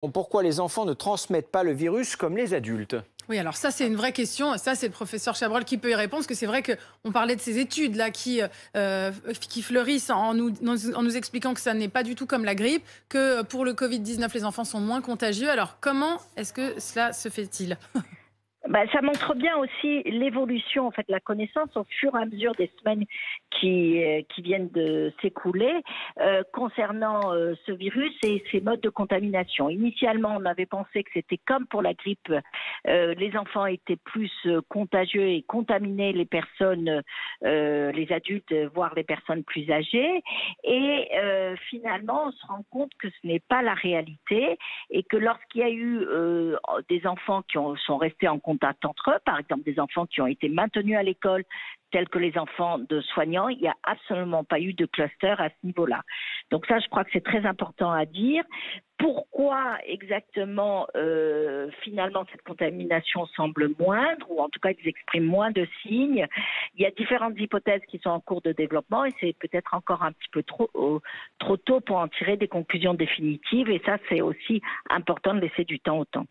Pourquoi les enfants ne transmettent pas le virus comme les adultes? Oui, alors ça, c'est une vraie question. Ça, c'est le professeur Chabrol qui peut y répondre, parce que c'est vrai qu'on parlait de ces études-là qui fleurissent en nous expliquant que ça n'est pas du tout comme la grippe, que pour le Covid-19, les enfants sont moins contagieux. Alors, comment est-ce que cela se fait-il? Ça montre bien aussi l'évolution, en fait, la connaissance au fur et à mesure des semaines qui viennent de s'écouler concernant ce virus et ses modes de contamination. Initialement, on avait pensé que c'était comme pour la grippe, les enfants étaient plus contagieux et contaminaient les personnes, les adultes, voire les personnes plus âgées. Et finalement, on se rend compte que ce n'est pas la réalité et que lorsqu'il y a eu des enfants sont restés en contact entre eux, par exemple des enfants qui ont été maintenus à l'école, tels que les enfants de soignants, il n'y a absolument pas eu de cluster à ce niveau-là. Donc ça, je crois que c'est très important à dire. Pourquoi exactement, finalement, cette contamination semble moindre, ou en tout cas, ils expriment moins de signes? Il y a différentes hypothèses qui sont en cours de développement et c'est peut-être encore un petit peu trop tôt pour en tirer des conclusions définitives. Et ça, c'est aussi important de laisser du temps au temps.